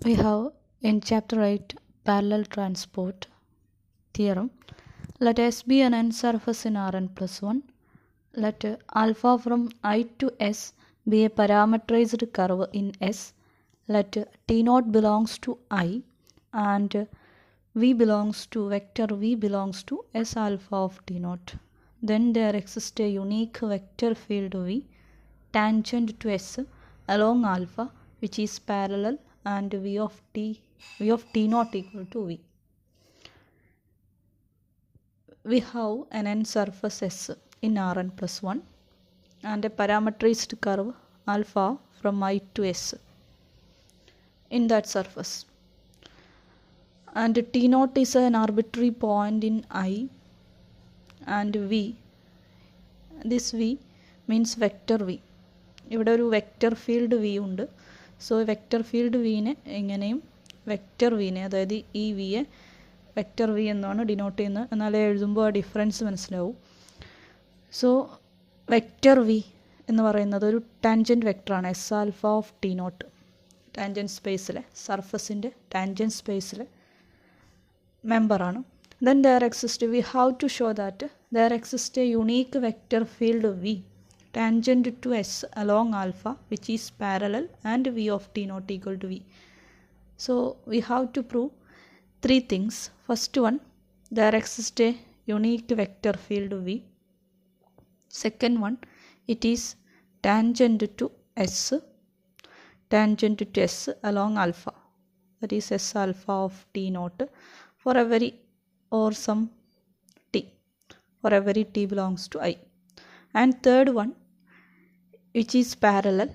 We have in chapter 8 parallel transport theorem. Let S be an n surface in Rn plus 1. Let alpha from I to S be a parametrized curve in S. Let T0 belongs to I and V belongs to vector V belongs to S alpha of T0. Then there exists a unique vector field V tangent to S along alpha which is parallel and V of T0 equal to V. We have an n surface S in Rn plus 1 and a parametrized curve alpha from I to S in that surface. And T0 is an arbitrary point in I and V. This V means vector V. ഇവിടെ ഒരു vector field V ഉണ്ട്. So vector field വിനെ എങ്ങനെയും vector വിനെ അതായത് ഈ വിയെ vector V എന്നാണ് denote ചെയ്യുന്നത്. എന്നാലേ എഴുതുമ്പോൾ ആ ഡിഫറൻസ് മനസ്സിലാവും. സോ വെക്റ്റർ വി എന്ന് പറയുന്നത് ഒരു ടാൻജൻറ്റ് വെക്റ്ററാണ്. S alpha of T naught tangent സ്പേസിലെ സർഫസിൻ്റെ ടാൻജൻറ്റ് സ്പേസിലെ മെമ്പറാണ്. Then there exist we have to show that there exist a unique vector field V tangent to S along alpha which is parallel and V of T not equal to V. So we have to prove three things. First one, there exists a unique vector field V. Second one, it is tangent to S along alpha, that is S alpha of T naught for every or some T, for every T belongs to I. And third one, which is parallel,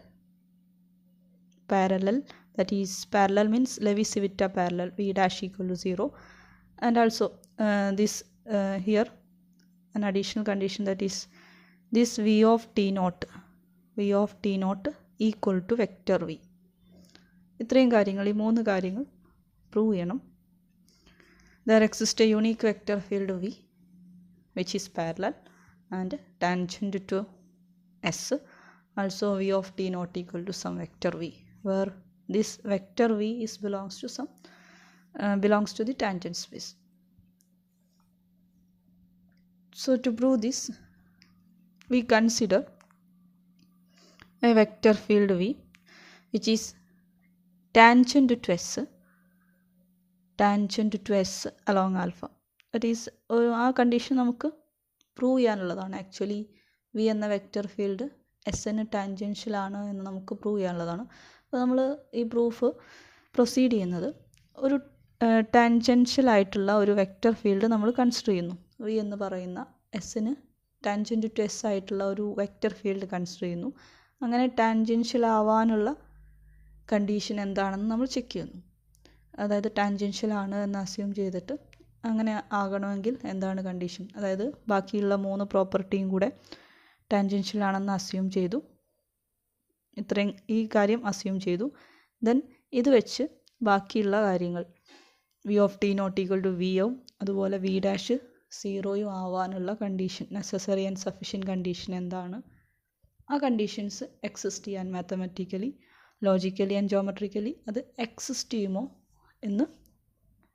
that is parallel means Levi-Civita parallel, V dash equal to 0. And also this here an additional condition, that is this V of T naught equal to vector V. ഇത്രയും കാര്യങ്ങൾ, ഈ മൂന്ന് കാര്യങ്ങൾ prove ചെയ്യണം. There exists a unique vector field V which is parallel and tangent to S, also V of T not equal to some vector V, where this vector V belongs to the tangent space. So to prove this, we consider a vector field V which is tangent to S along alpha. That is ആ condition നമുക്ക് prove ചെയ്യാനുള്ളതാണ്. Actually we എന്ന vector field എസ്സിന് ടാൻജൻഷ്യലാണ് എന്ന് നമുക്ക് prove ചെയ്യാനുള്ളതാണ്. അപ്പോൾ നമ്മൾ ഈ proof proceed ചെയ്യുന്നത് ഒരു ടാൻജൻഷ്യൽ ആയിട്ടുള്ള ഒരു വെക്റ്റർ ഫീൽഡ് നമ്മൾ കൺസിഡർ ചെയ്യുന്നു. വി എന്ന് പറയുന്ന എസ്സിന് ടാൻജൻറ്റ് ടു എസ് ആയിട്ടുള്ള ഒരു വെക്റ്റർ ഫീൽഡ് കൺസിഡർ ചെയ്യുന്നു. അങ്ങനെ ടാൻജൻഷ്യൽ ആവാനുള്ള കണ്ടീഷൻ എന്താണെന്ന് നമ്മൾ ചെക്ക് ചെയ്യുന്നു. അതായത് ടാൻജൻഷ്യൽ ആണ് എന്ന് അസ്യൂം ചെയ്തിട്ട് അങ്ങനെ ആകണമെങ്കിൽ എന്താണ് കണ്ടീഷൻ, അതായത് ബാക്കിയുള്ള മൂന്ന് പ്രോപ്പർട്ടിയും കൂടെ ടാൻജൻഷ്യൽ ആണെന്ന് അസ്യൂം ചെയ്തു. ഇത്രയും ഈ കാര്യം അസ്യൂം ചെയ്തു. ദെൻ ഇത് വെച്ച് ബാക്കിയുള്ള കാര്യങ്ങൾ V of T naught equal to V ആവും, അതുപോലെ വി ഡാഷ് 0 ആവാനുള്ള condition, necessary and sufficient condition എന്താണ്, ആ കണ്ടീഷൻസ് എക്സിസ്റ്റ് ചെയ്യാൻ മാത്തമാറ്റിക്കലി, ലോജിക്കലി ആൻഡ് ജോമെട്രിക്കലി അത് എക്സിസ്റ്റ് ചെയ്യുമോ എന്ന്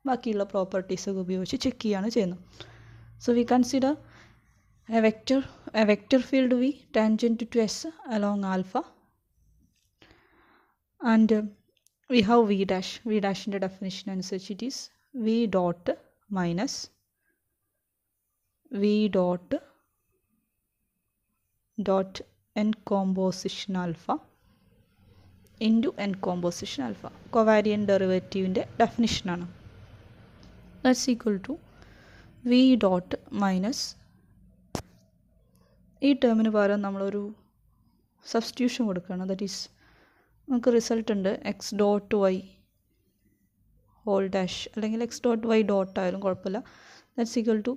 ബാക്കിയുള്ള പ്രോപ്പർട്ടീസൊക്കെ ഉപയോഗിച്ച് ചെക്ക് ചെയ്യാണ് ചെയ്യുന്നത്. So we consider a vector field V tangent to S along alpha, and we have V dash in the definition അനുസരിച്ച് it is V dot minus V dot n composition alpha into n composition alpha. Covariant ഡെറിവേറ്റീവിൻ്റെ ഡെഫിനിഷനാണ്. That's equal to V dot minus, ഈ ടേമിന് പകരം നമ്മളൊരു substitution കൊടുക്കുകയാണ്. That is നമുക്ക് result ഉണ്ട് x dot y whole dash അല്ലെങ്കിൽ x dot y dot ആയാലും കുഴപ്പമില്ല. That's equal to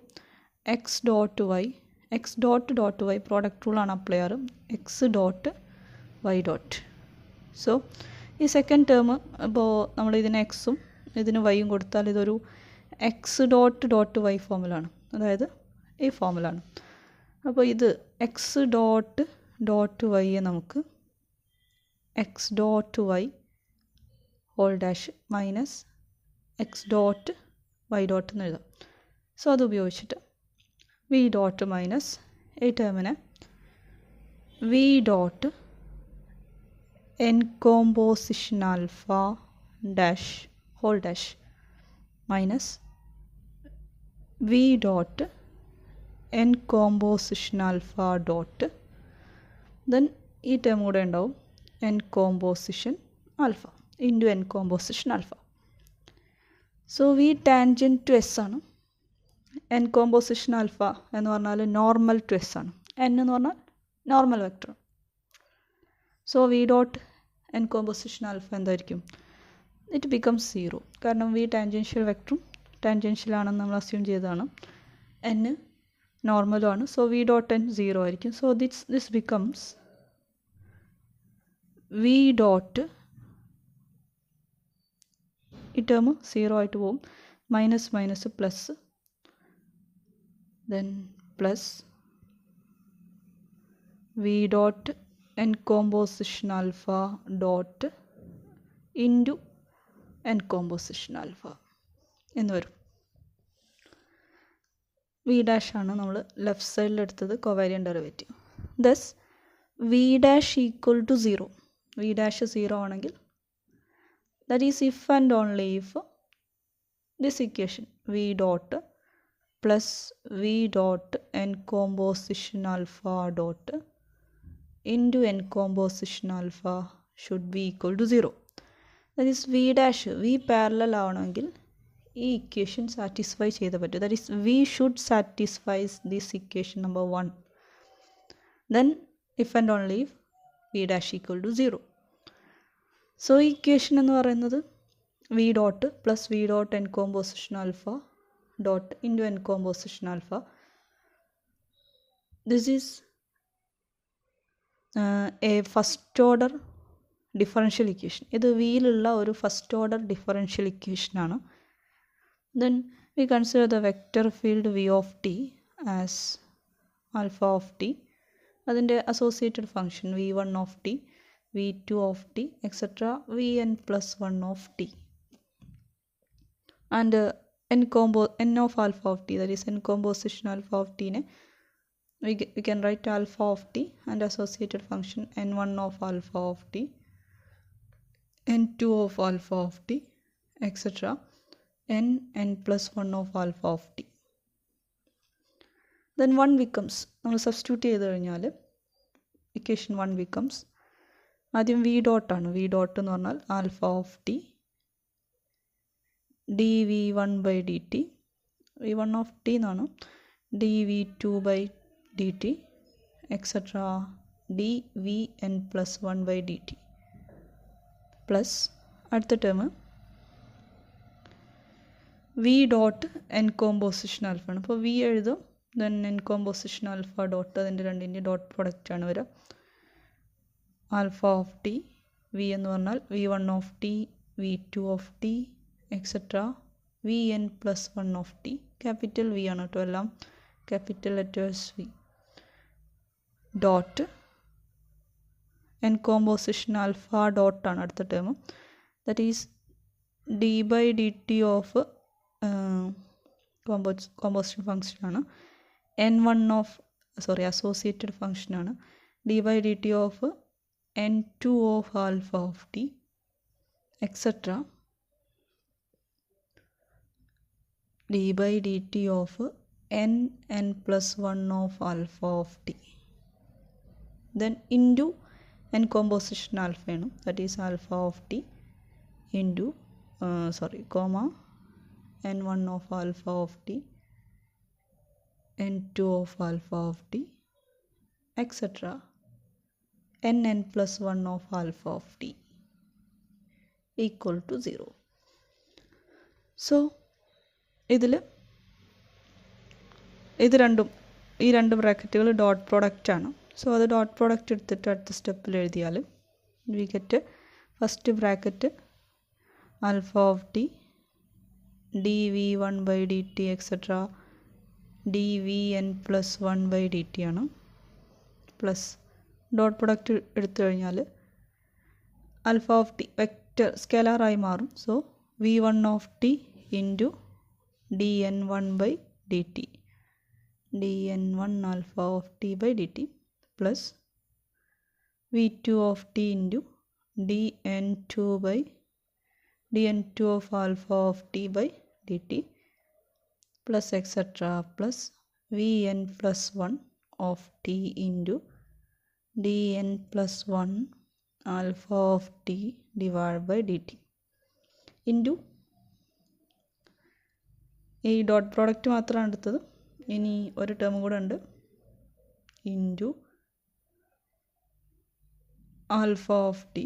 x dot y product റൂളാണ് അപ്ലൈ ചെയ്യാറ്, x dot y dot. So ഈ സെക്കൻഡ് ടേം ഇപ്പോൾ നമ്മൾ ഇതിന് എക്സും ഇതിന് വൈയും കൊടുത്താൽ ഇതൊരു എക്സ് ഡോട്ട് വൈ ഫോമിലാണ്, അതായത് ഈ ഫോമിലാണ്. അപ്പോൾ ഇത് എക്സ് ഡോട്ട് വൈയെ നമുക്ക് x dot y whole dash minus x dot y dot എന്ന് എഴുതാം. സോ അത് ഉപയോഗിച്ചിട്ട് വി ഡോട്ട് മൈനസ് ഈ ടേമിനെ v dot N composition alpha dash whole dash minus V dot N composition alpha dot then ഈ term കൂടെ ഉണ്ടാവും n composition alpha into N composition alpha. So v tangent to S ആണ്. N composition alpha എന്ന് പറഞ്ഞാൽ normal to S ആണ്. N എന്ന് പറഞ്ഞാൽ normal vector. So V dot N composition alpha എന്തായിരിക്കും? It becomes 0. കാരണം വി ടാൻജൻഷ്യൽ വെക്റ്ററും ടാൻജൻഷ്യലാണെന്ന് നമ്മൾ അസ്യൂം ചെയ്തതാണ്. എൻ നോർമലും ആണ്. സോ വി ഡോട്ട് എൻ 0 ആയിരിക്കും. So this becomes v dot ഈ ടേം 0 ആയിട്ട് പോകും. Minus minus plus then plus v dot N composition alpha dot into N composition alpha എന്ന് വരും. വി ഡാഷ് ആണ് നമ്മൾ ലെഫ്റ്റ് സൈഡിൽ എടുത്തത് covariant derivative. Thus v dash equal to 0. V dash 0 ആണെങ്കിൽ that is if and only if this equation v dot plus v dot n composition alpha dot into n composition alpha should be equal to 0. That is v dash v parallel ആവണമെങ്കിൽ ഈ equation satisfy ചെയ്തേ പറ്റൂ. that is v should satisfy this equation number 1. then if and only if v dash equal to 0. So ഈ equation എന്ന് പറയുന്നത് v dot plus v dot N composition alpha dot into N composition alpha. This is a first order differential equation. ഇത് വിയിലുള്ള ഒരു first order differential ഇക്വേഷനാണ്. Then we consider the vector field v of t as alpha of t. അതിൻ്റെ associated function v1 of t, v2 of t, etc. vn plus 1 of t. And n of alpha of t, that is n composition alpha of t, we can write alpha of t and associated function n1 of alpha of t, n2 of alpha of t, etc. n plus 1 of alpha of t. Then 1 becomes, നമ്മൾ substitute ചെയ്ത് കഴിഞ്ഞാൽ equation 1 becomes ആദ്യം v ഡോട്ടാണ്. V dot എന്ന് പറഞ്ഞാൽ alpha of t d v 1 by d t, v 1 of t എന്നാണ്, d v 2 by d t etcetera d v n plus 1 by d t plus അടുത്ത term V dot N composition alpha ആണ്. അപ്പോൾ v എഴുതും, then n composition alpha dot അതിൻ്റെ രണ്ടിൻ്റെ dot പ്രൊഡക്റ്റാണ് വരിക. Alpha of t v എന്ന് പറഞ്ഞാൽ v 1 of t, v 2 of t etcetera v n plus 1 of t. Capital v ആണ് കേട്ടോ, എല്ലാം capital letters v dot N composition alpha ഡോട്ടാണ് അടുത്ത term. That is d by d t of composition ഫംഗ്ഷനാണ്. n1 of associated ഫംഗ്ഷനാണ്. D by d t of n2 of alpha of t etc. d by dt of n plus 1 of alpha of t. Then into n composition alpha, that is alpha of t into comma n1 of alpha of t, n2 of alpha of t etc. n plus 1 of alpha of t equal to 0. So ഈ രണ്ട് ബ്രാക്കറ്റുകൾ dot product ആണ്. So അത് dot product എടുത്തിട്ട് അടുത്ത സ്റ്റെപ്പിൽ എഴുതിയാൽ we get first bracket alpha of t d v 1 by d t etcetera d v n plus 1 by d t ആണ്, പ്ലസ് ഡോട്ട് പ്രൊഡക്റ്റ് എടുത്തു കഴിഞ്ഞാൽ ആൽഫ ഓഫ് ടി വെക്റ്റർ സ്കെലാറായി മാറും. So v1 of t into dn1 by d t, dn1 alpha of t by d t plus v2 of t into dn2 by dn2 of alpha of t by d t plus etcetera plus vn plus 1 of t into dn plus 1 alpha of t divide by d t into ഈ dot product മാത്രമാണ് എടുത്തത്. ഇനി ഒരു term കൂടെ ഉണ്ട്, into alpha of t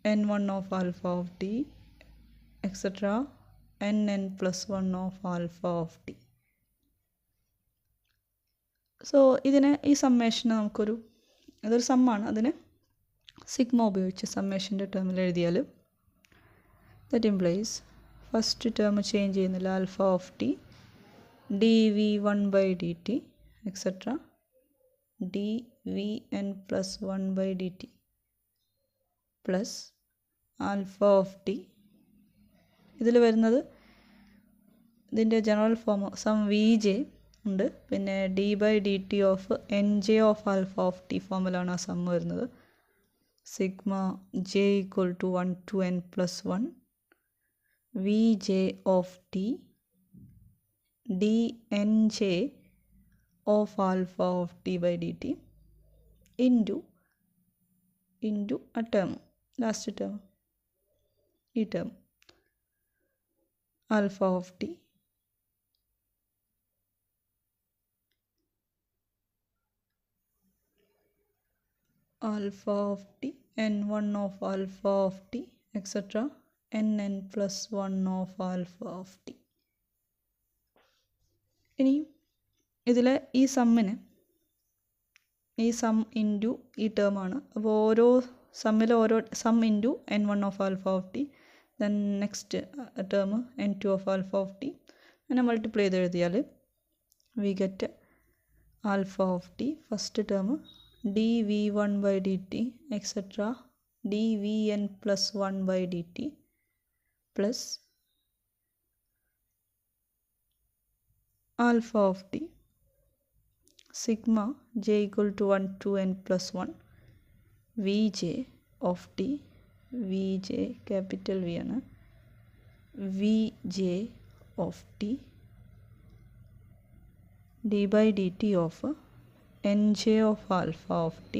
n1 of alpha of t etcetera nn plus 1 of alpha of t. So ഇതിന് ഈ സമ്മേഷന് ഇതൊരു സമ്മാണ്, അതിന് സിഗ്മ ഉപയോഗിച്ച് സമ്മേഷൻ്റെ ടേമിൽ എഴുതിയാൽ that implies first term change ചെയ്യുന്നില്ല, alpha of t dv1 by d t etcetera dvn plus 1 by d t plus alpha of t. ഇതിൽ വരുന്നത് ഇതിൻ്റെ general form sum v j ഉണ്ട്, പിന്നെ d by d t of n j of alpha of t ഫോമിലാണ് ആ sum വരുന്നത്. Sigma j equal to 1 to n plus 1 v j of t d n j of alpha of t by d t into ആ term, last term, ഈ term alpha of t alpha of t n1 of alpha of t etc nn plus 1 of alpha of t. ഇനി ഇതിലെ ഈ സമ്മിന് ഈ some into ഈ ടേമാണ്. അപ്പോൾ ഓരോ സമ്മിൽ ഓരോ sum into n1 of alpha of t, then next term n2 of alpha of t, അങ്ങനെ മൾട്ടിപ്ലൈ ചെയ്ത് എഴുതിയാൽ we get alpha of t first term dv1 by dt etc dvn plus 1 by dt plus alpha of t sigma j equal to 1 to n plus 1 vj of t, vj capital V ആണ്, vj of t d by dt of nj of alpha of t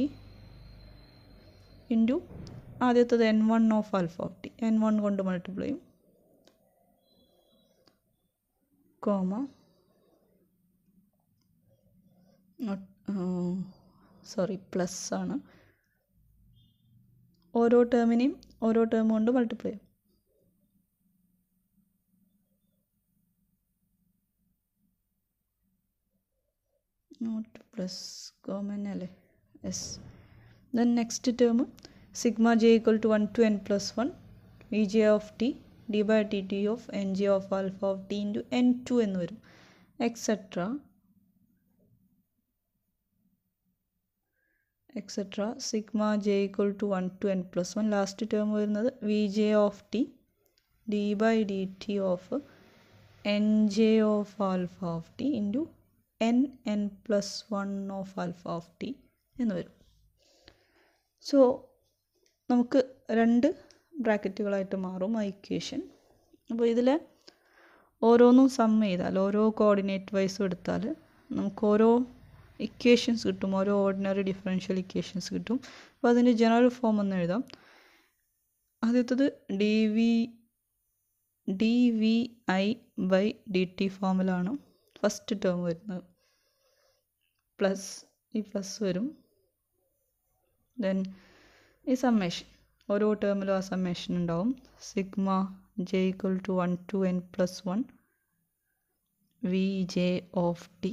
into ആദ്യത്തത് n1 of alpha of t, n1 കൊണ്ട് multiply ചെയ്യും, comma plus ആണ്, ഓരോ ടേമിനെയും ഓരോ term കൊണ്ട് multiply ചെയ്യും. Note plus common അല്ലേ, yes. Then next term sigma j equal to 1 to n plus 1 v j of t d by t t of n j of alpha of t into n2 എന്ന് വരും, etcetera sigma j equal to 1 to n plus 1 last term വരുന്നത് v j of t d by d t of n j of alpha of t into nn plus 1 of alpha of T എന്ന് വരും. So നമുക്ക് രണ്ട് ബ്രാക്കറ്റുകളായിട്ട് മാറും ആ equation. അപ്പോൾ ഇതിൽ ഓരോന്നും സം ചെയ്താൽ, ഓരോ കോർഡിനേറ്റ് വൈസും എടുത്താൽ നമുക്ക് ഓരോ ഇക്വേഷൻസ് കിട്ടും, ഓരോ ഓർഡിനറി ഡിഫറൻഷ്യൽ ഇക്വേഷൻസ് കിട്ടും. അപ്പോൾ അതിൻ്റെ ജനറൽ ഫോം ഒന്ന് എഴുതാം. ആദ്യത്തത് d v i by d t ഫോമിലാണ് ഫസ്റ്റ് ടേം വരുന്നത്, പ്ലസ് ഈ പ്ലസ് വരും, ദെൻ ഈ സമ്മേഷൻ ഓരോ ടേമിലും ആ സമ്മേഷൻ ഉണ്ടാവും. Sigma j equal to 1 to n plus 1 v j of t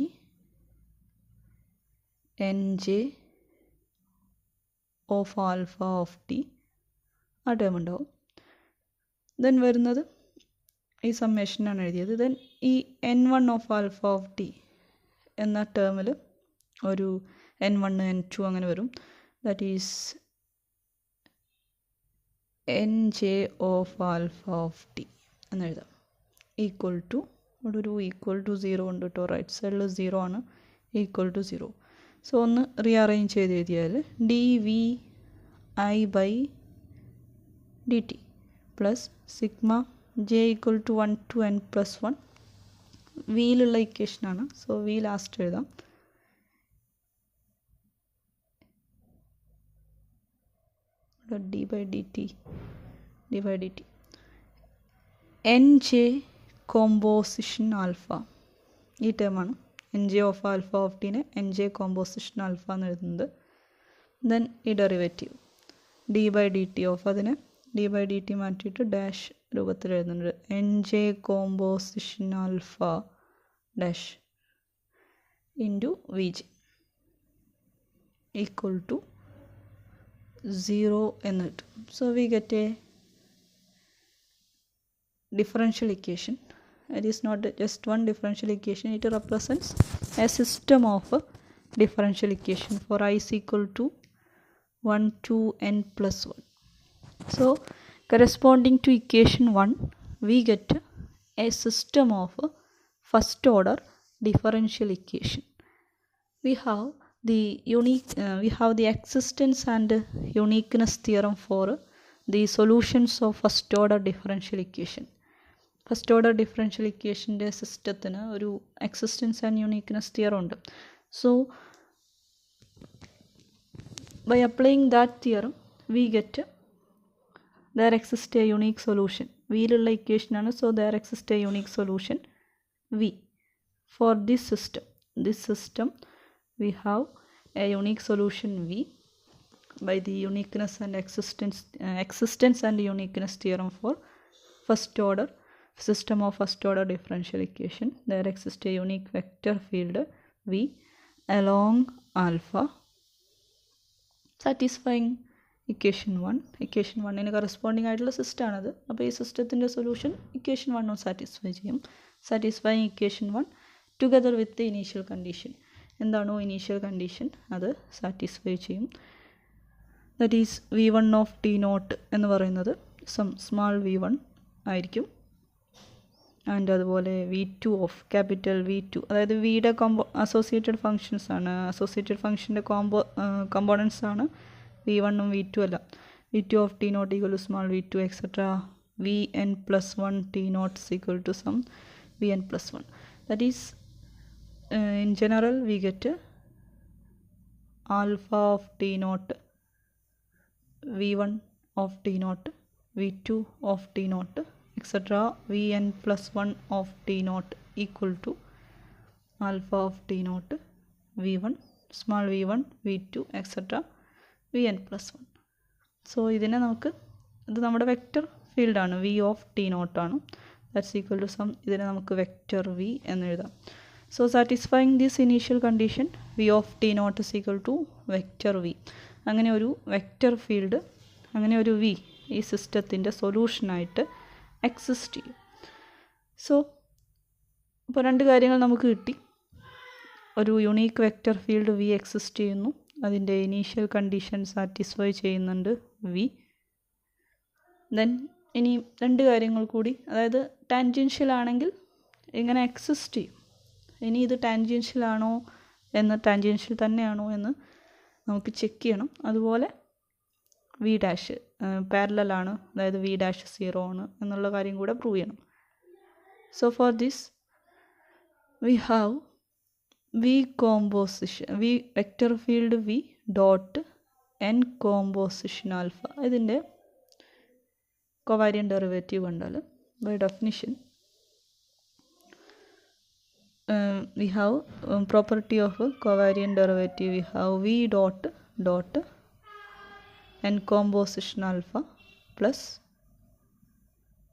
n j of alpha of t ആ ടേം ഉണ്ടാവും. ദെൻ വരുന്നത് ഈ സമ്മേഷനാണ് എഴുതിയത്. ദെൻ ഈ n1 of alpha of T എന്ന ടേമിൽ ഒരു n1 n2 അങ്ങനെ വരും. That is N j of alpha of T എന്നെഴുതാം. ഈക്വൽ ടു ഇവിടെ ഒരു ഈക്വൽ ടു 0 ഉണ്ട് കേട്ടോ, റൈറ്റ് സൈഡിൽ 0 ആണ്, ഈക്വൽ ടു 0. സോ ഒന്ന് റീഅറേഞ്ച് ചെയ്ത് എഴുതിയാൽ d v i by d t plus sigma j equal to 1 to n plus 1 വിയിലുള്ള ഇക്വേഷനാണ്. സോ വി ലാസ്റ്റ് എഴുതാം. D by d t n j composition alpha, ഈ ടേമാണ് n j of alpha of ടീനെ n j composition alpha എന്ന് എഴുതുന്നത്. Then ഈ derivative d by d t of, അതിനെ ഡി ബൈ ഡി ടി മാറ്റിയിട്ട് dash രൂപത്തിൽ എഴുതുന്നുണ്ട്. N j composition alpha dash into v j equal to 0 എന്ന് കിട്ടും. So we get a differential equation. It is not just one differential equation, it represents a system of differential equation for I is equal to 1 to n plus 1. So corresponding to equation 1 we get a system of first order differential equation. We have the existence and uniqueness theorem for the solutions of first order differential equation. First order differential ഇക്വേഷൻ്റെ സിസ്റ്റത്തിന് ഒരു existence and uniqueness theorem ഉണ്ട്. So by applying that theorem we get there exist a unique solution. വിയിലുള്ള ഇക്വേഷനാണ്. So there exist a unique solution V for this system we have a unique solution V by the uniqueness and existence and uniqueness theorem for first order system of first order differential equation. There exists a unique vector field V along alpha satisfying equation 1. equation 1 corresponding ആയിട്ടുള്ള system ആണത്. അപ്പോൾ ഈ സിസ്റ്റത്തിൻ്റെ solution equation 1 satisfy ചെയ്യും. Satisfying equation 1 together with initial condition, എന്താണോ initial condition അത് satisfy ചെയ്യും. That is v1 of T naught എന്ന് പറയുന്നത് സ്മാൾ v1 ആയിരിക്കും. ആൻഡ് അതുപോലെ v2 ഓഫ് ക്യാപിറ്റൽ v2, അതായത് വിയുടെ അസോസിയേറ്റഡ് ഫങ്ഷൻസ് ആണ്, അസോസിയേറ്റഡ് ഫങ്ഷൻ്റെ കമ്പോണൻസ് ആണ് v1 ഉം v2 അല്ല. v2 of T naught equal to small v2 etcetera vn plus 1 t naught is equal to some vn plus 1. That is in general we get alpha of t naught v1 of t naught v2 of t naught etc. vn plus 1 of t naught equal to alpha of t naught v1 small v1 v2 etc. vn plus 1. So ഇതിനെ നമുക്ക്, ഇത് നമ്മുടെ vector ഫീൽഡാണ്, v of T naught ആണ്. That's equal to sum, ഇതിനെ നമുക്ക് vector v എന്ന് എഴുതാം. So satisfying this initial condition V of T naught is equal to vector v. അങ്ങനെ ഒരു വെക്റ്റർ ഫീൽഡ്, അങ്ങനെ ഒരു വി ഈ സിസ്റ്റത്തിൻ്റെ സൊല്യൂഷനായിട്ട് എക്സിസ്റ്റ് ചെയ്യും. സോ ഇപ്പോൾ രണ്ട് കാര്യങ്ങൾ നമുക്ക് കിട്ടി. ഒരു unique vector field v exist ചെയ്യുന്നു, അതിൻ്റെ ഇനീഷ്യൽ കണ്ടീഷൻ സാറ്റിസ്ഫൈ ചെയ്യുന്നുണ്ട് വി. ദെൻ ഇനി രണ്ട് കാര്യങ്ങൾ കൂടി, അതായത് ടാൻജൻഷ്യൽ ആണെങ്കിൽ ഇങ്ങനെ എക്സിസ്റ്റ് ചെയ്യും. ഇനി ഇത് ടാൻജൻഷ്യൽ ആണോ എന്ന്, ടാൻജൻഷ്യൽ തന്നെയാണോ എന്ന് നമുക്ക് ചെക്ക് ചെയ്യണം. അതുപോലെ വി ഡാഷ് പാരലൽ ആണ്, അതായത് വി ഡാഷ് 0 ആണ് എന്നുള്ള കാര്യം കൂടെ പ്രൂവ് ചെയ്യണം. So for this we have v composition, v vector field V dot N composition alpha. ഇതിൻ്റെ കോവാരിയൻ ഡെറിവേറ്റീവ് കണ്ടാൽ by definition we have property of covariant derivative. We have v dot n composition alpha plus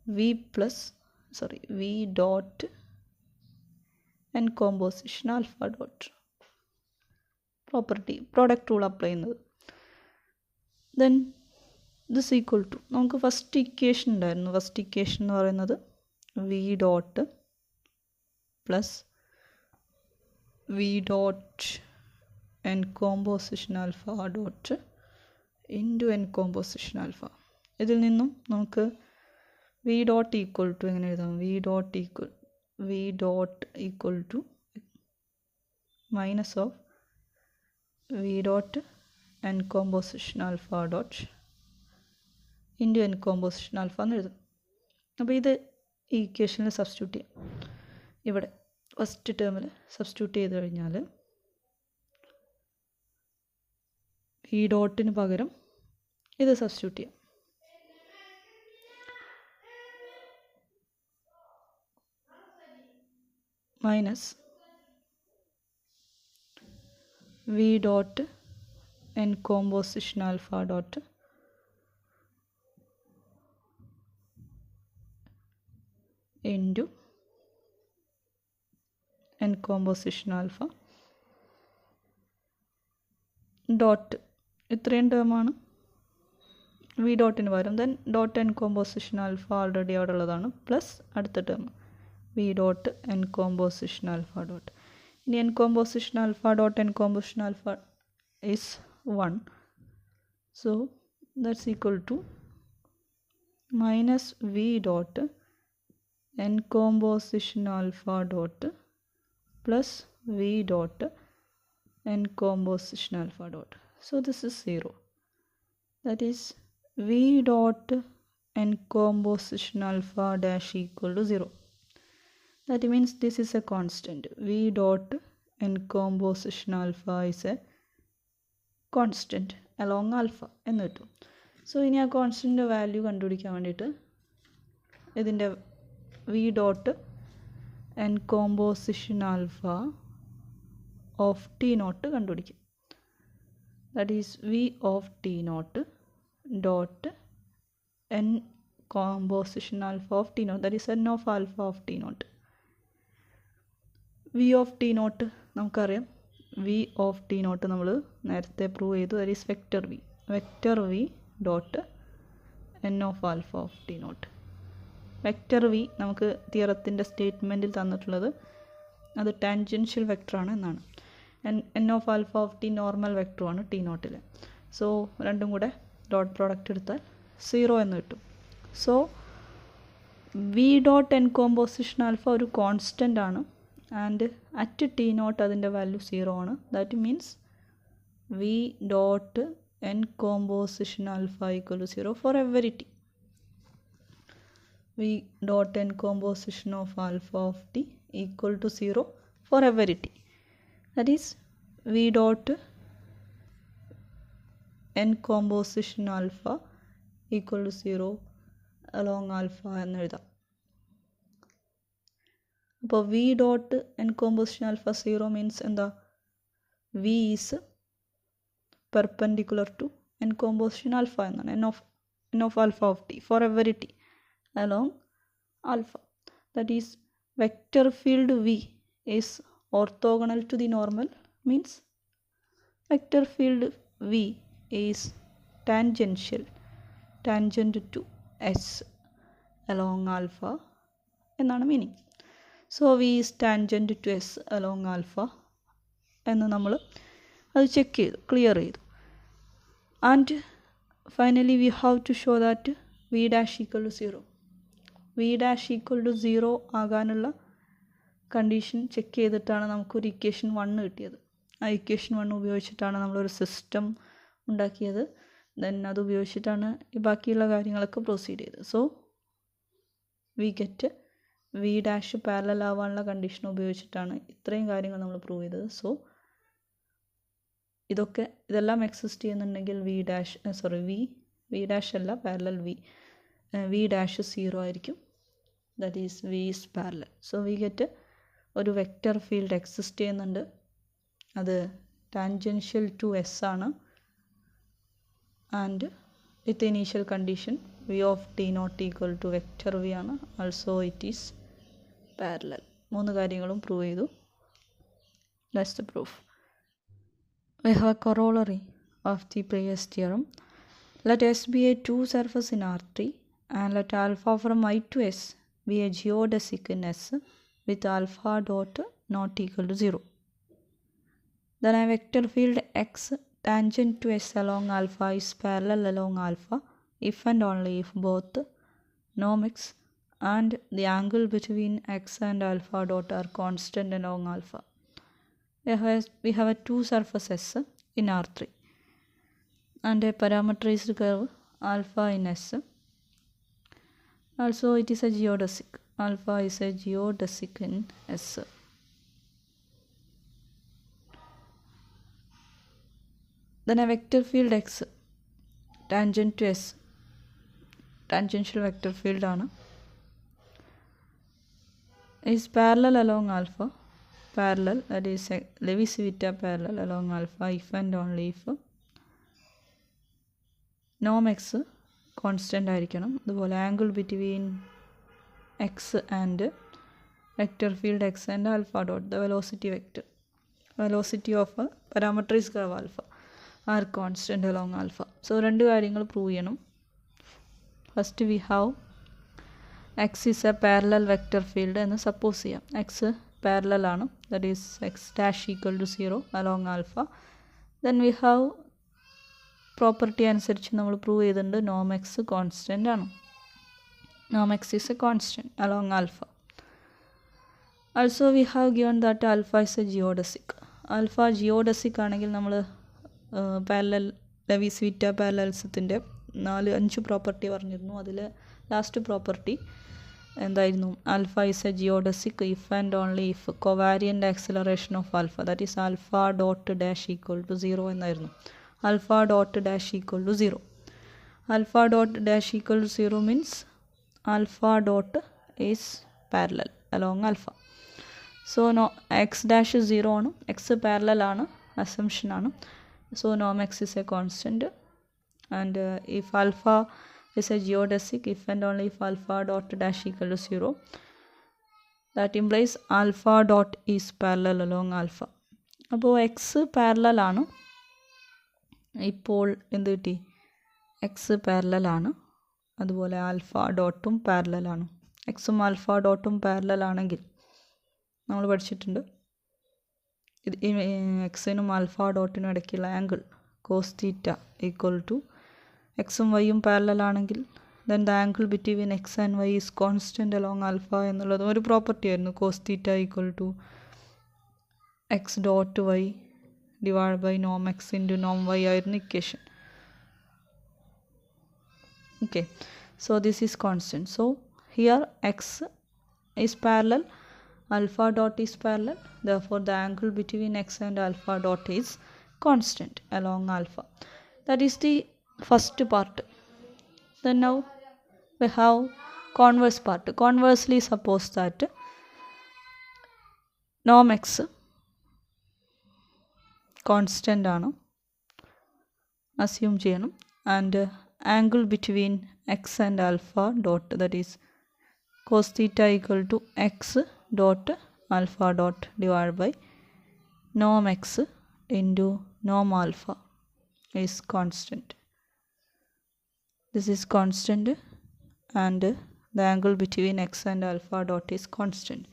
v dot n composition alpha dot property product rule apply ചെയ്യുന്നത്. then this equal to, നമുക്ക് first equation ഉണ്ടായിരുന്നു. First equation എന്ന് പറയുന്നത് v dot plus v dot n composition alpha dot into n composition alpha. ഇതിൽ നിന്നും നമുക്ക് V dot equal to എങ്ങനെ എഴുതാം? V dot equal to minus of v dot N composition alpha dot into N composition alpha എന്ന് എഴുതും. അപ്പോൾ ഇത് ഈ ഇക്വേഷനിൽ സബ്സ്റ്റിറ്റ്യൂട്ട് ചെയ്യാം. ഇവിടെ ഫസ്റ്റ് ടേമിൽ സബ്സ്റ്റിറ്റ്യൂട്ട് ചെയ്ത് കഴിഞ്ഞാൽ വി ഡോട്ടിന് പകരം ഇത് സബ്സ്റ്റിറ്റ്യൂട്ട് ചെയ്യാം. Minus V dot N composition alpha dot into N composition alpha dot ഇത്രയും ടേമാണ് വി ഡോട്ടിന് പകരം. Then dot N composition alpha already അവിടെ ഉള്ളതാണ്, പ്ലസ് അടുത്ത term V dot N composition alpha dot. ഇനി N composition alpha dot N composition alpha is 1. So that's equal to minus V dot N composition alpha dot plus v dot n composition alpha dot. So this is 0. That is v dot n composition alpha dash equal to 0. That means this is a constant. V dot n composition alpha is a constant along alpha എന്ന് കിട്ടും. So ഇനി ആ constant value കണ്ടുപിടിക്കാൻ വേണ്ടിയിട്ട് ഇതിൻ്റെ V dot N composition alpha of T naught കണ്ടുപിടിക്കും. That is V of T naught dot N composition alpha of T naught, that is N of alpha of T naught. V of T naught നമുക്കറിയാം. V of T naught നമ്മൾ നേരത്തെ prove ചെയ്തു. That is vector V dot N of alpha of T naught. Vector V നമുക്ക് തിയറത്തിൻ്റെ സ്റ്റേറ്റ്മെൻറ്റിൽ തന്നിട്ടുള്ളത് അത് tangential വെക്ടറാണ് എന്നാണ്. N of alpha of T normal വെക്ടറുമാണ് ടി നോട്ടിൽ. സോ രണ്ടും കൂടെ ഡോട്ട് പ്രോഡക്റ്റ് എടുത്താൽ 0 എന്ന് കിട്ടും. So V dot N composition alpha ഒരു കോൺസ്റ്റൻ്റ് ആണ് ആൻഡ് അറ്റ് ടി നോട്ട് അതിൻ്റെ വാല്യൂ 0 ആണ്. That means V dot N composition alpha equal to 0 for every T. V dot n composition of alpha of t equal to 0 for every t. That is V dot n composition alpha equal to 0 along alpha എന്ന് എഴുതാം. അപ്പോൾ V dot n composition alpha 0 means എന്താ? V is perpendicular to n composition alpha എന്നാണ്. n of alpha of t for every t along alpha. That is vector field V is orthogonal to the normal, means vector field V is tangent to S along alpha എന്നാണ് meaning. So V is tangent to S along alpha എന്ന് നമ്മൾ അത് check ചെയ്തു, clear ചെയ്തു. And finally we have to show that V dash equal to 0. V dash equal to 0 ആകാനുള്ള condition check ചെയ്തിട്ടാണ് നമുക്കൊരു equation 1 കിട്ടിയത്. ആ ഇക്വേഷൻ 1 ഉപയോഗിച്ചിട്ടാണ് നമ്മളൊരു സിസ്റ്റം ഉണ്ടാക്കിയത്. ദെൻ അത് ഉപയോഗിച്ചിട്ടാണ് ഈ ബാക്കിയുള്ള കാര്യങ്ങളൊക്കെ പ്രൊസീഡ് ചെയ്തത്. So we get v dash parallel ആവാനുള്ള കണ്ടീഷൻ ഉപയോഗിച്ചിട്ടാണ് ഇത്രയും കാര്യങ്ങൾ നമ്മൾ പ്രൂവ് ചെയ്തത്. സോ ഇതെല്ലാം എക്സിസ്റ്റ് ചെയ്യുന്നുണ്ടെങ്കിൽ വി ഡാഷ് അല്ല പാരലൽ വി ഡാഷ് 0 ആയിരിക്കും. That is V is parallel. So we get ഒരു വെക്റ്റർ ഫീൽഡ് എക്സിസ്റ്റ് ചെയ്യുന്നുണ്ട്. അത് ടാൻജൻഷ്യൽ ടു എസ് ആണ് and with initial condition V of T naught equal to vector V ആണ്. Also it is parallel. 3 കാര്യങ്ങളും prove ചെയ്തു. That's the proof. We have a corollary of the previous theorem. Let S be a two surface in R3 and let alpha from I to S be a geodesic in S with alpha dot not equal to 0. Then a vector field X tangent to S along alpha is parallel along alpha if and only if both norm x and the angle between x and alpha dot are constant along alpha. We have a two surfaces in R3 and a parameterized curve alpha in S. Also it is a geodesic. Alpha is a geodesic in S. Then a vector field x tangent to S, tangential vector field is parallel along alpha, parallel, that is Levi-Civita parallel along alpha if and only if norm x constant ആയിരിക്കണം. അതുപോലെ angle between X and vector field X and alpha dot the velocity of parametrised curve alpha are constant along alpha. So രണ്ട് കാര്യങ്ങൾ prove ചെയ്യണം. First we have X is a parallel vector field എന്ന് suppose ചെയ്യാം. X parallel ആണ്, that is X dash equal to 0 along alpha. Then we have property അനുസരിച്ച് നമ്മൾ prove ചെയ്തിട്ടുണ്ട് നോം എക്സ് കോൺസ്റ്റൻ്റ് ആണ്. നോം X is a constant along alpha. Also we have given that alpha is a geodesic. Alpha geodesic ആണെങ്കിൽ നമ്മൾ parallel Levi Civita പാരലൽസത്തിൻ്റെ 4-5 property പറഞ്ഞിരുന്നു. അതിൽ ലാസ്റ്റ് പ്രോപ്പർട്ടി എന്തായിരുന്നു? Alpha is a geodesic if and only if covariant acceleration of alpha that is alpha dot dash equal to 0 എന്നായിരുന്നു. Alpha dot dash equal to 0. Alpha dot dash equal to 0 means alpha dot is parallel along alpha. So X dash 0 ആണ്, X parallel ആണ്, assumption ആണ്. So norm x is a constant and if alpha is a geodesic if and only if alpha dot dash equal to 0, that implies alpha dot is parallel along alpha. അപ്പോൾ X parallel ആണ്. ഇപ്പോൾ എന്ത് കിട്ടി? X parallel ആണ്, അതുപോലെ alpha ഡോട്ടും parallel ആണ്. എക്സും alpha ഡോട്ടും parallel ആണെങ്കിൽ നമ്മൾ പഠിച്ചിട്ടുണ്ട് എക്സിനും ആൽഫ ഡോട്ടിനും ഇടയ്ക്കുള്ള angle cos theta equal to എക്സും വൈയും പാരലൽ ആണെങ്കിൽ then the angle between X and Y is constant along alpha എന്നുള്ളത് ഒരു പ്രോപ്പർട്ടി ആയിരുന്നു. Cos theta equal to x dot Y divide by നോം എക്സ് ഇൻറ്റു നോം വൈ ആയിരുന്നു equation. Okay, so this is constant. So here X is parallel, alpha dot is parallel, therefore the angle between x and alpha dot is constant along alpha. That is the first part. Then now we have converse part. Conversely, suppose that norm x constant ആണ്, assume ചെയ്യണം, and angle between x and alpha dot, that is cos theta equal to x dot alpha dot divided by norm x into norm alpha is constant. This is constant and the angle between x and alpha dot is constant.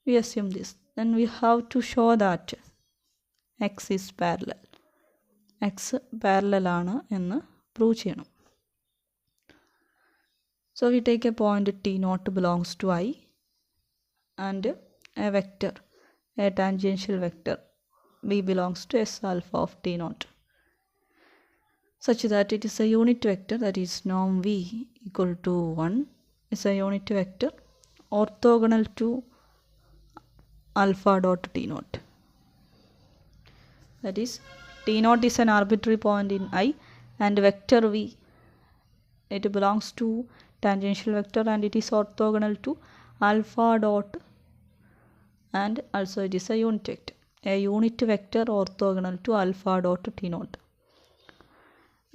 We assume this. Then we have to show that x is parallel. x parallel ആണ് എന്ന് prove ചെയ്യണം. So we take a point t naught belongs to I and a vector, a tangential vector v belongs to S alpha of t naught, such that it is a unit vector, that is norm v equal to 1 is a unit vector orthogonal to alpha dot t naught. That is t naught is an arbitrary point in I and vector v, it belongs to tangential vector and it is orthogonal to alpha dot, and also it is a unit vector, a unit vector orthogonal to alpha dot t naught.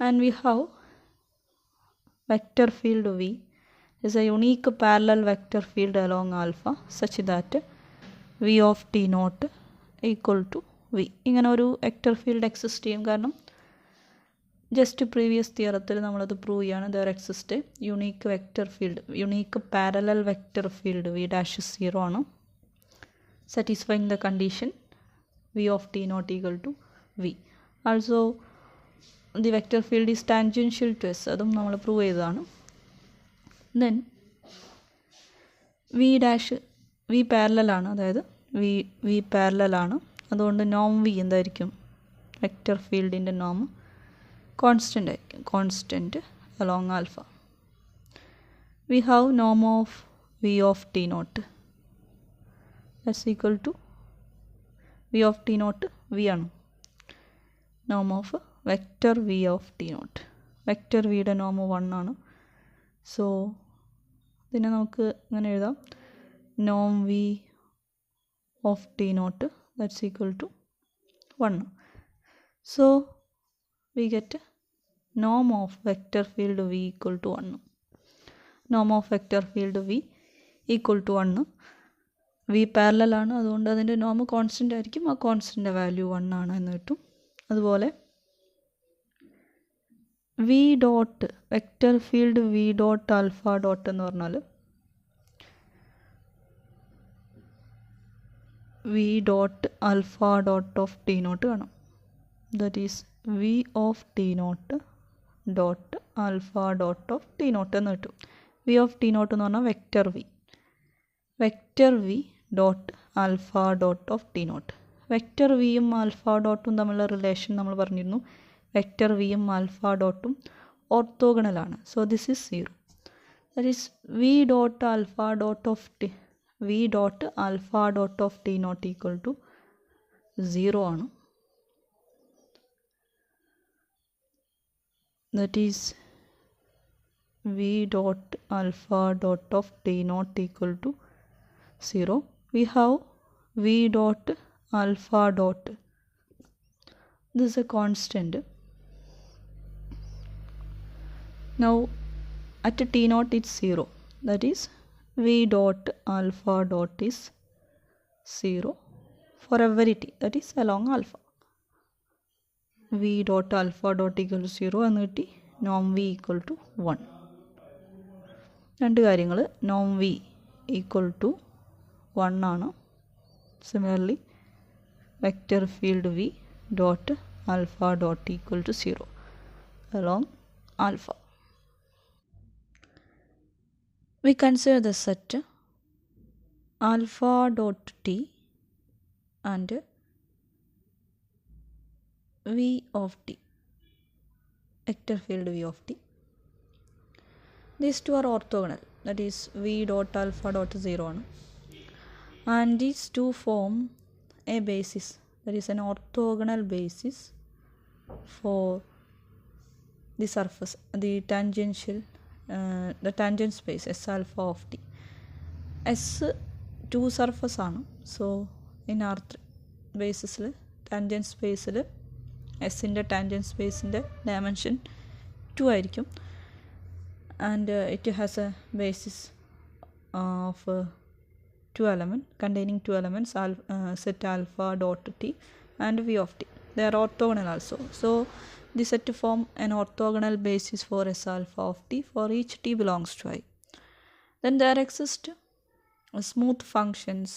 And we have vector field v is a unique parallel vector field along alpha such that v of t naught equal to v. ഇങ്ങനെ ഒരു vector field exist ചെയ്യും. കാരണം just previous തിയറത്തിൽ നമ്മളത് prove ചെയ്യാണ്. There exist unique vector field, unique parallel vector field v dash 0 ആണ്, satisfying the condition v of t naught equal to v. Also the vector field is tangential to s, അതും നമ്മൾ prove ചെയ്തതാണ്. Then we പാരലലാണ്, അതായത് V പാരലലാണ്. അതുകൊണ്ട് നോം V എന്തായിരിക്കും? Vector ഫീൽഡിൻ്റെ നോം കോൺസ്റ്റൻ്റ് ആയിരിക്കും, constant along alpha. We have നോം of V of T naught that's equal to V of T naught V ആണ്. നോം of vector V of T naught, vector വിയുടെ നോം 1 ആണ്. സോ ഇതിനെ നമുക്ക് ഇങ്ങനെ എഴുതാം, നോം V of T naught that's equal to 1. So we get നോം of vector field V equal to 1. Noam of vector field V equal to 1. V പാരലലാണ്, അതുകൊണ്ട് അതിൻ്റെ നോം കോൺസ്റ്റൻ്റ് ആയിരിക്കും. ആ കോൺസ്റ്റൻ്റ് വാല്യൂ 1 ആണ് എന്ന് കിട്ടും. അതുപോലെ V dot vector field V dot alpha dot എന്ന് പറഞ്ഞാൽ V dot alpha dot of T naught കാണും. That is V of T naught dot alpha dot of T naught എന്ന് കിട്ടും. വി ഓഫ് ടി നോട്ട് എന്ന് പറഞ്ഞാൽ vector V dot alpha dot of T naught. Vector വിയും alpha ഡോട്ടും തമ്മിലുള്ള relation നമ്മൾ പറഞ്ഞിരുന്നു. വെക്റ്റർ വിയും ആൽഫ ഡോട്ടും ഓർത്തോഗണലാണ്. So this is 0. That is v dot alpha dot of t, v dot alpha dot of T naught equal to 0 ആണ്. That is v dot alpha dot of T naught equal to 0. We have v dot alpha dot, this is a constant. Now at t naught it's 0, that is v dot alpha dot is 0 for every t, that is along alpha. v dot alpha dot equal to 0 എന്ന് കിട്ടി. നോം v equal to 1. രണ്ട് കാര്യങ്ങൾ, നോം v equal to 1 ആണ്. Similarly vector field V dot alpha dot equal to 0 along alpha. We consider the set alpha dot t and v of t, vector field v of t. These two are orthogonal, that is v dot alpha dot 0 ആണ്. And these two form a basis, that is an orthogonal basis for the surface, the tangential, the tangent space S alpha of t. S 2 surface ആണ്. So in R3 basis tangent space S ൻ്റെ tangent space ൻ്റെ dimension 2 ആയിരിക്കും. And it has a basis of 2 element containing 2 elements, set alpha dot t and v of t. They are orthogonal also. So the set form an orthogonal basis for S alpha of t for each t belongs to I. Then there exist smooth functions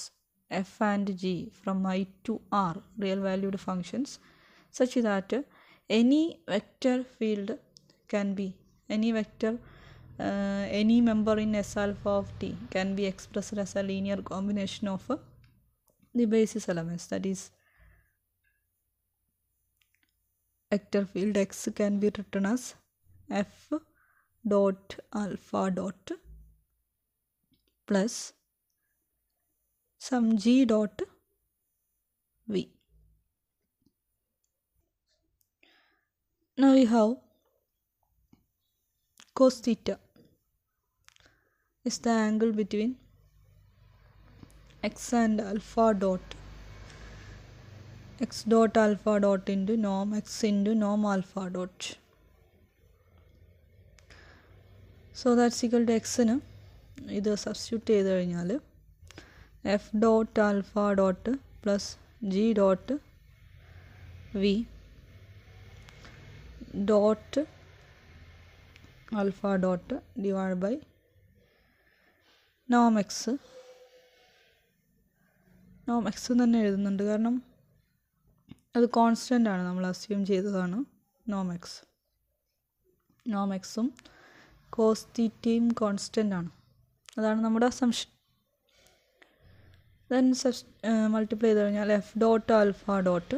f and g from I to R, real valued functions, such that any vector field can be, any member in S alpha of t can be expressed as a linear combination of the basis elements. That is, vector field x can be written as f dot alpha dot plus some g dot v. Now we have cos theta is the angle between x and alpha dot, x dot alpha dot into norm x into norm alpha dot. So that's equal to x ന് ഇത് substitute ചെയ്ത് കഴിഞ്ഞാൽ f dot alpha dot plus g dot v dot alpha dot divide by നോം x തന്നെ എഴുതുന്നുണ്ട്, കാരണം അത് constant ആണ്, നമ്മൾ അസ്യൂം ചെയ്തതാണ്. നോം എക്സ്. നോം എക്സും കോസ് തീറ്റയും കോൺസ്റ്റൻ്റ് ആണ്. അതാണ് നമ്മുടെ അസംഷൻ. ദെൻ മൾട്ടിപ്ലൈ ചെയ്ത് കഴിഞ്ഞാൽ f dot alpha dot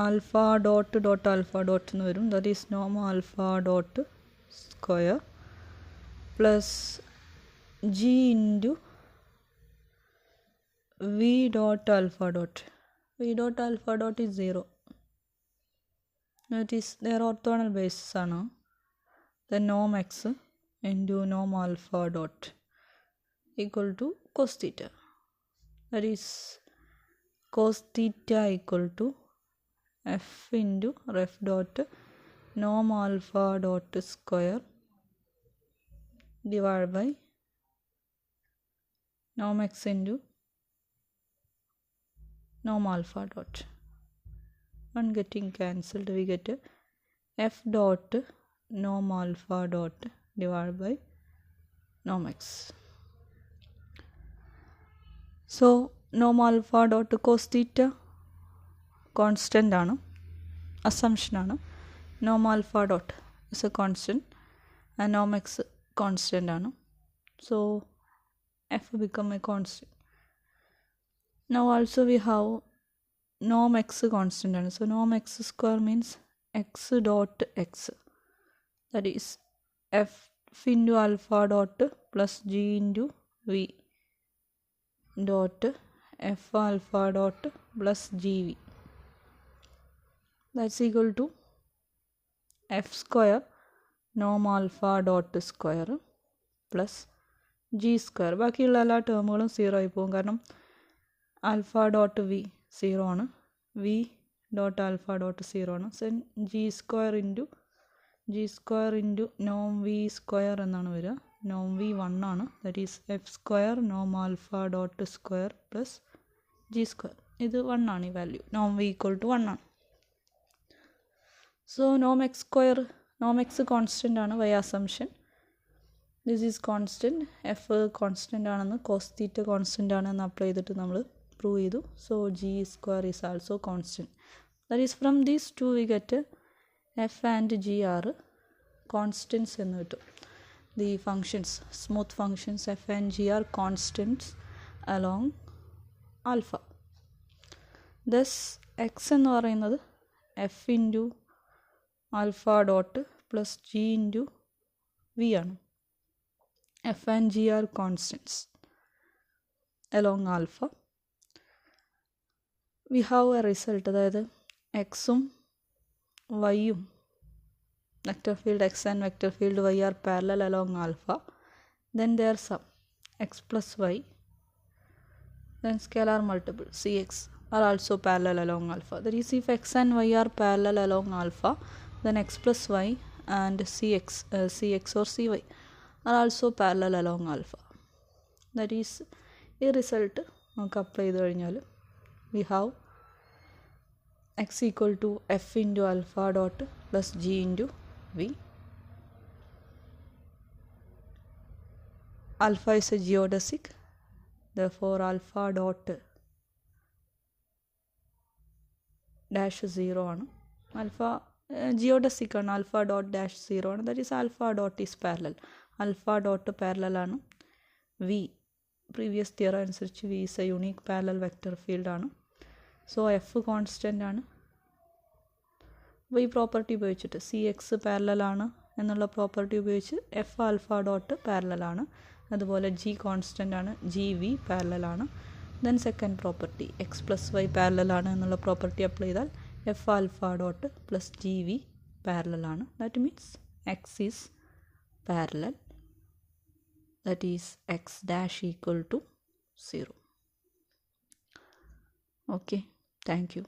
alpha dot dot alpha dot എന്ന് വരും. That is Noam alpha dot square plus G into V dot alpha dot. V dot alpha dot is 0. That is there orthogonal basis ആണ്. Then Noam X into Noam alpha dot equal to cos theta. That is cos theta equal to F into ref dot Noam alpha dot square divided by norm x into norm alpha dot. One getting cancelled, we get f dot norm alpha dot divided by norm x. So norm alpha dot cos theta constant ആണ്, assumption ആണ്. norm alpha dot is a constant and norm x constant ആണ്. So f become a constant. Now also we have norm x constant ആണ്. So norm x square means x dot x, that is f into alpha dot plus g into v dot f alpha dot plus gv. That's equal to f square norm alpha dot square plus g square. ബാക്കിയുള്ള എല്ലാ ടേമുകളും 0 ആയി പോകും, കാരണം alpha dot V 0 ആണ്, V dot alpha dot 0 ആണ്. So g square into നോം v square എന്നാണ് വരിക. നോം വി 1 ആണ്. ദാറ്റ് ഈസ് എഫ് സ്ക്വയർ നോം alpha dot square plus g square. ഇത് 1 ആണ് ഈ വാല്യൂ. നോം വി ഈക്വൽ ടു 1 ആണ്. സോ നോം എക്സ് സ്ക്വയർ, നോം എക്സ് കോൺസ്റ്റൻ്റ് ആണ് by assumption. This is constant. F constant ആണെന്ന്, കോസ് തീറ്റ കോൺസ്റ്റൻ്റ് ആണെന്ന് അപ്ലൈ ചെയ്തിട്ട് നമ്മൾ പ്രൂവ് ചെയ്തു. So g square is also constant. That is from these two we get F and G are constants എന്ന് കിട്ടും. The functions, smooth functions F and G are constants along alpha. Thus X എന്ന് പറയുന്നത് F into alpha dot plus G into V ആണ്. F and G are constants along alpha. We have a result, അതായത് എക്സും വൈയും vector field X and vector field Y are parallel along alpha. Then their sum X plus Y, then scalar multiple C X are also parallel along alpha. That is, if x and y are parallel along alpha, then x plus y and cx or cy are also parallel along alpha. That is, ഈ result നമുക്ക് apply ചെയ്ത് കഴിഞ്ഞാൽ we have x equal to f into alpha dot plus g into v. Alpha is a geodesic, therefore alpha dot dash 0 ആണ്. Alpha ജിയോഡസിക് ആണ്. Alpha dot dash 0 ആണ്. That is alpha dot is parallel. Alpha dot parallel ആണ് v. Previous theorem അനുസരിച്ച് v is a unique parallel vector field ആണ്. So f constant ആണ്. അപ്പോൾ ഈ property ഉപയോഗിച്ചിട്ട് സി എക്സ് പാരലൽ ആണ് എന്നുള്ള പ്രോപ്പർട്ടി ഉപയോഗിച്ച് എഫ് ആൽഫ ഡോട്ട് പാരലൽ ആണ്. അതുപോലെ ജി കോൺസ്റ്റൻ്റ് ആണ്, ജി വി പാരലൽ ആണ്. Then second property X plus Y parallel ആണ് എന്നുള്ള പ്രോപ്പർട്ടി അപ്ലൈ ചെയ്താൽ F alpha dot plus G V parallel ആണ്. That means X is parallel, that is X dash equal to 0. Okay, thank U.